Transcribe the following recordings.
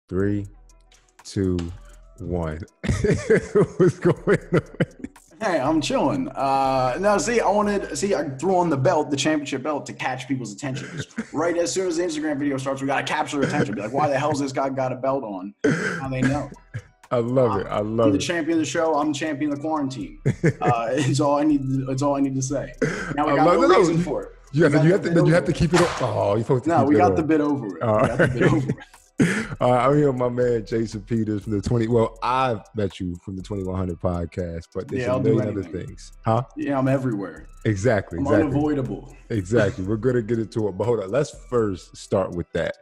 3, 2, 1. What's going on? Hey, I'm chilling. Now, I threw on the belt, the championship belt, to catch people's attention. Right as soon as the Instagram video starts, we got to capture their attention. Be like, why the hell's this guy got a belt on? Now they know. I love it. I'm the champion of the show. I'm the champion of the quarantine. It's all I need. It's all I need to say. Now we got no reason for it. You have to keep it. Oh, you're supposed to. No, keep we it got on. the bit over it. Got the bit over it. I'm here with my man Jason Peters from the 20. Well, I've met you from the 2100 podcast, but there's a million other things, huh? Yeah, I'm everywhere. Exactly. I'm unavoidable. Exactly. We're gonna get into it, but hold on. Let's first start with that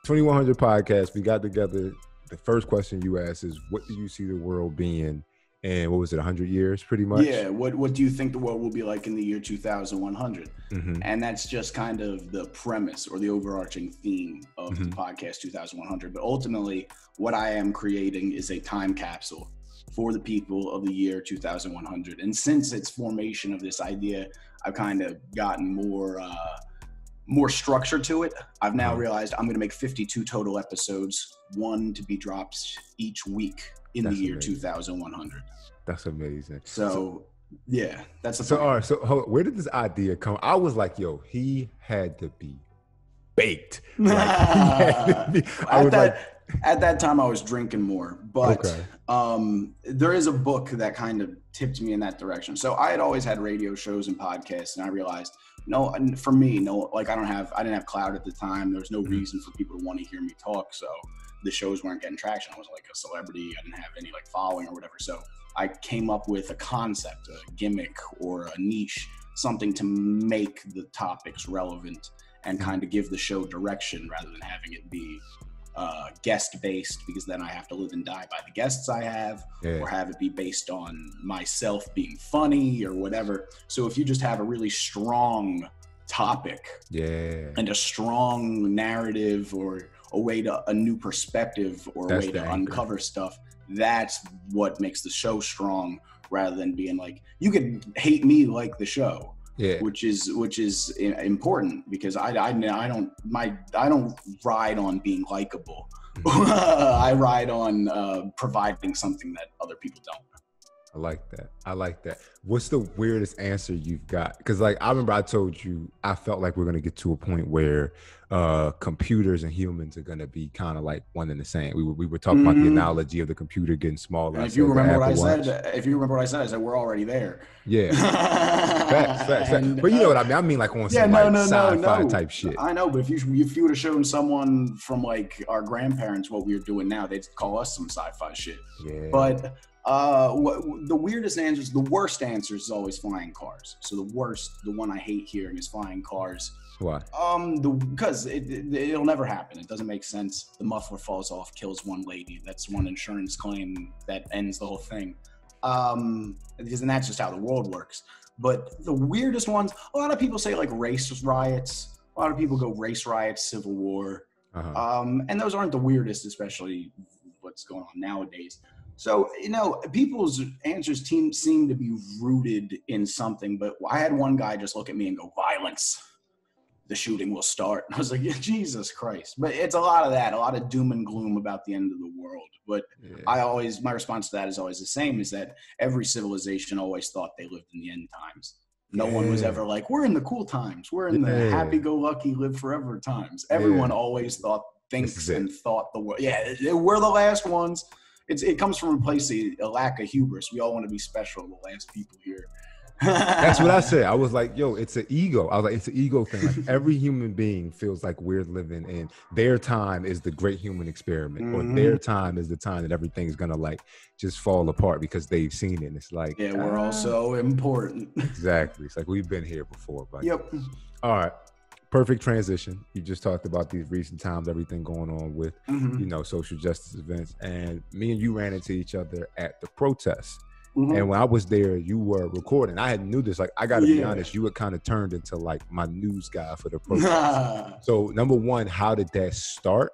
2100 podcast. We got together. The first question you asked is, "What do you see the world being?" And what was it, 100 years, pretty much? Yeah. What do you think the world will be like in the year 2100? Mm-hmm. And that's just kind of the premise or the overarching theme of the podcast 2100. But ultimately, what I am creating is a time capsule for the people of the year 2100. And since its formation of this idea, I've kind of gotten more structure to it. I've now realized I'm going to make 52 total episodes, one to be dropped each week in the year 2100. That's amazing. So yeah, that's the so. All right, so where did this idea come? I was like, yo, he had to be baked. Like, at that time I was drinking more, but there is a book that kind of tipped me in that direction. So I had always had radio shows and podcasts, and I realized I didn't have clout at the time. There was no reason for people to want to hear me talk. So the shows weren't getting traction. I wasn't like a celebrity. I didn't have any like following or whatever. So I came up with a concept, a gimmick or a niche, something to make the topics relevant and kind of give the show direction rather than having it be guest-based, because then I have to live and die by the guests I have, or have it be based on myself being funny or whatever. So if you just have a really strong topic and a strong narrative or a new perspective or a way to uncover stuff, that's what makes the show strong, rather than being like, you could hate me like the show. Which is important, because I don't ride on being likable. I ride on providing something that other people don't. I like that. What's the weirdest answer you've got? Because like, I remember I told you I felt like we're gonna get to a point where computers and humans are gonna be kind of like one and the same. We were talking about the analogy of the computer getting smaller. And if you remember what I said, I said we're already there. Yeah. Facts. But you know what I mean? I mean like on some sci-fi type shit. I know, but if you would have shown someone from like our grandparents what we were doing now, they'd call us some sci-fi shit. Yeah. But the weirdest answers, the worst answers is always flying cars. So the one I hate hearing is flying cars. Why? Because it'll never happen. It doesn't make sense. The muffler falls off, kills one lady. That's one insurance claim that ends the whole thing. And that's just how the world works. But the weirdest ones, a lot of people say like race riots. A lot of people go race riots, civil war. And those aren't the weirdest, especially what's going on nowadays. So, people's answers seem to be rooted in something, but I had one guy just look at me and go, violence, the shooting will start. And I was like, yeah, Jesus Christ. But it's a lot of that, a lot of doom and gloom about the end of the world. But my response to that is always the same, is that every civilization always thought they lived in the end times. No one was ever like, we're in the cool times. We're in the happy-go-lucky, live forever times. Everyone always thought the world. Yeah, we're the last ones. It comes from a lack of hubris. We all want to be special, the last people here. That's what I said. I was like, yo, it's an ego. I was like, it's an ego thing. Like, every human being feels like we're living in their time is the great human experiment, or their time is the time that everything's gonna like just fall apart because they've seen it. And it's like, we're all so important. Exactly. It's like, we've been here before. But yep. All right. Perfect transition. You just talked about these recent times, everything going on with, social justice events. And me and you ran into each other at the protests. And when I was there, you were recording. I hadn't knew this. Like, I got to be honest, you had kind of turned into like my news guy for the protest. So number one, how did that start?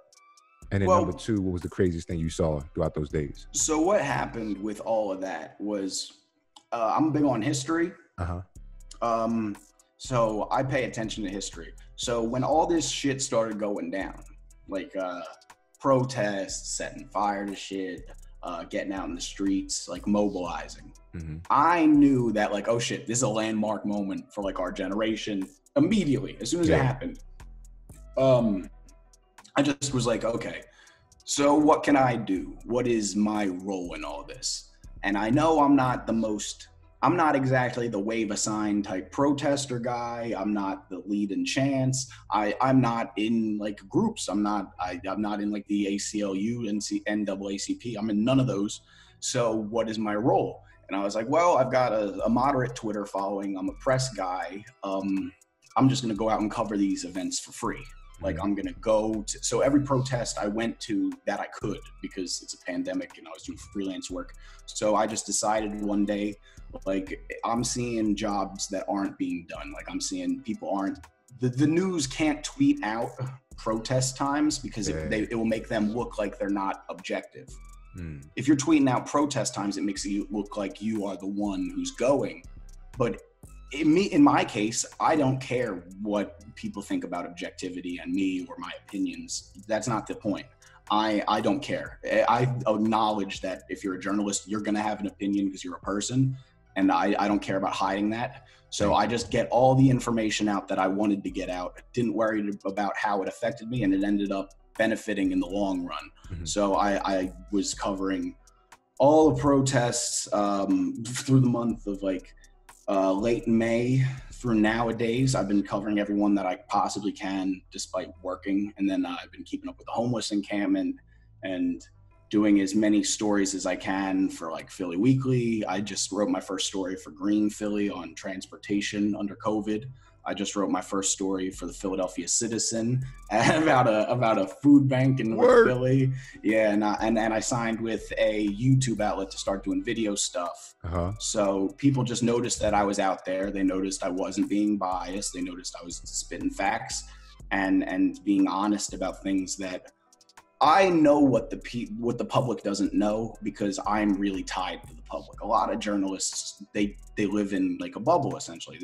And then number two, what was the craziest thing you saw throughout those days? So what happened with all of that was, I'm big on history. So I pay attention to history. So when all this shit started going down, like protests, setting fire to shit, getting out in the streets, like mobilizing. I knew that like, oh shit, this is a landmark moment for like our generation immediately, as soon as it happened. I just was like, okay, so what can I do? What is my role in all this? And I know I'm not exactly the wave a sign type protester guy. I'm not the lead and chance. I'm not in like groups. I'm not in like the ACLU, NAACP. I'm in none of those. So what is my role? And I was like, well, I've got a moderate Twitter following. I'm a press guy. I'm just going to go out and cover these events for free. Like I'm going to go to, so every protest I went to that I could, because it's a pandemic and I was doing freelance work. So I just decided one day, like I'm seeing jobs that aren't being done. Like I'm seeing people aren't, the news can't tweet out protest times because it will make them look like they're not objective. If you're tweeting out protest times, it makes you look like you are the one who's going. But in my case, I don't care what people think about objectivity and me or my opinions. That's not the point. I don't care. I acknowledge that if you're a journalist, you're going to have an opinion because you're a person. And I don't care about hiding that. So I just get all the information out that I wanted to get out. Didn't worry about how it affected me, and it ended up benefiting in the long run. So I was covering all the protests through the month of like late May through nowadays. I've been covering everyone that I possibly can despite working. And then I've been keeping up with the homeless encampment and doing as many stories as I can for like Philly Weekly. I just wrote my first story for Green Philly on transportation under COVID. I just wrote my first story for the Philadelphia Citizen about a food bank in North Philly. Yeah, and I signed with a YouTube outlet to start doing video stuff. So people just noticed that I was out there. They noticed I wasn't being biased. They noticed I was spitting facts and being honest about things that I know what the public doesn't know, because I'm really tied to the public. A lot of journalists, they live in like a bubble, essentially.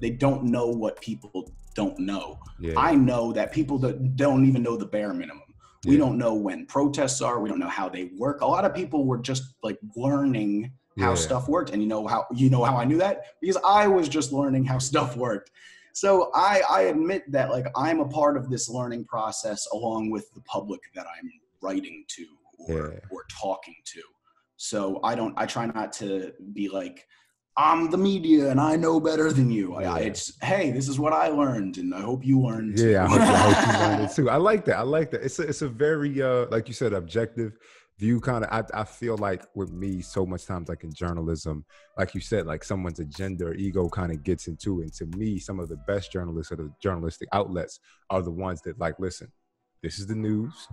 They don't know what people don't know. I know that people don't even know the bare minimum. We don't know when protests are. We don't know how they work. A lot of people were just like learning how stuff worked. And you know how I knew that? Because I was just learning how stuff worked. So I admit that like I'm a part of this learning process along with the public that I'm writing to or talking to. So I try not to be like, I'm the media and I know better than you. It's, hey, this is what I learned and I hope you learned too. I hope you learned it too. I like that. It's a very, like you said, objective view kind of. I feel like with me so much times, like in journalism, like you said, like someone's agenda or ego kind of gets into it. And to me, some of the best journalists or the journalistic outlets are the ones that like, listen, this is the news.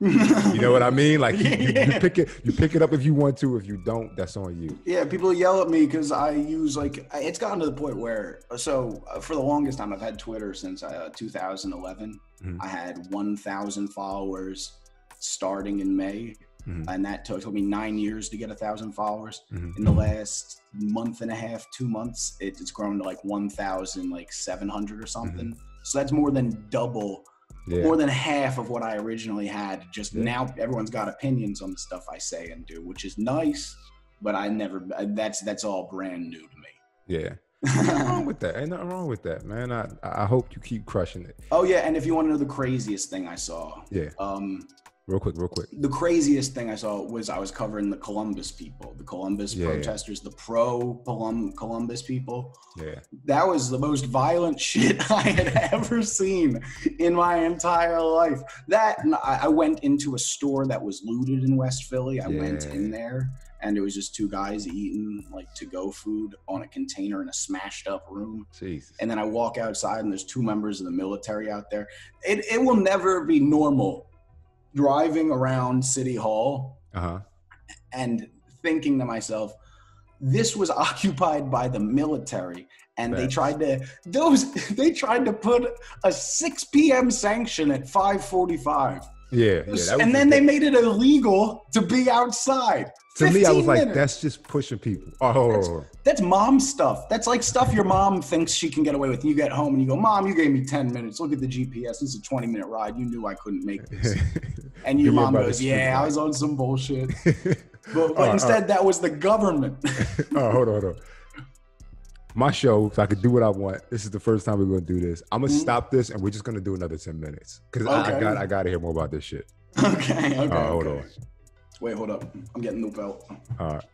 You know what I mean? Like you pick it up if you want to. If you don't, that's on you. Yeah, people yell at me because I use like, it's gotten to the point where, for the longest time, I've had Twitter since 2011. I had 1,000 followers starting in May. And that took me 9 years to get 1,000 followers. In the last month and a half, 2 months, it's grown to like 1,700 or something. So that's more than double. More than half of what I originally had. Just now everyone's got opinions on the stuff I say and do, which is nice, but that's all brand new to me. Nothing wrong with that. Ain't nothing wrong with that, man. I hope you keep crushing it. Oh yeah, and if you want to know the craziest thing I saw. Real quick. The craziest thing I saw was I was covering the Columbus people, the Columbus protesters, the pro-Columbus people. That was the most violent shit I had ever seen in my entire life. I went into a store that was looted in West Philly. I went in there and it was just two guys eating like to-go food on a container in a smashed up room. Jesus. And then I walk outside and there's two members of the military out there. It will never be normal driving around City Hall and thinking to myself, this was occupied by the military, and they tried to put a 6 p.m. sanction at 5:45. Yeah. And then they made it illegal to be outside. To me, I was like, that's just pushing people. That's mom stuff. That's like stuff your mom thinks she can get away with. You get home and you go, Mom, you gave me 10 minutes. Look at the GPS. This is a 20-minute ride. You knew I couldn't make this. And your mom goes, yeah, I was on some bullshit. But instead, that was the government. Hold on. My show, if I could do what I want, this is the first time we're going to do this. I'm going to stop this and we're just going to do another 10 minutes. Because I got to hear more about this shit. Okay. Hold on. Wait, hold up. I'm getting the belt. All right.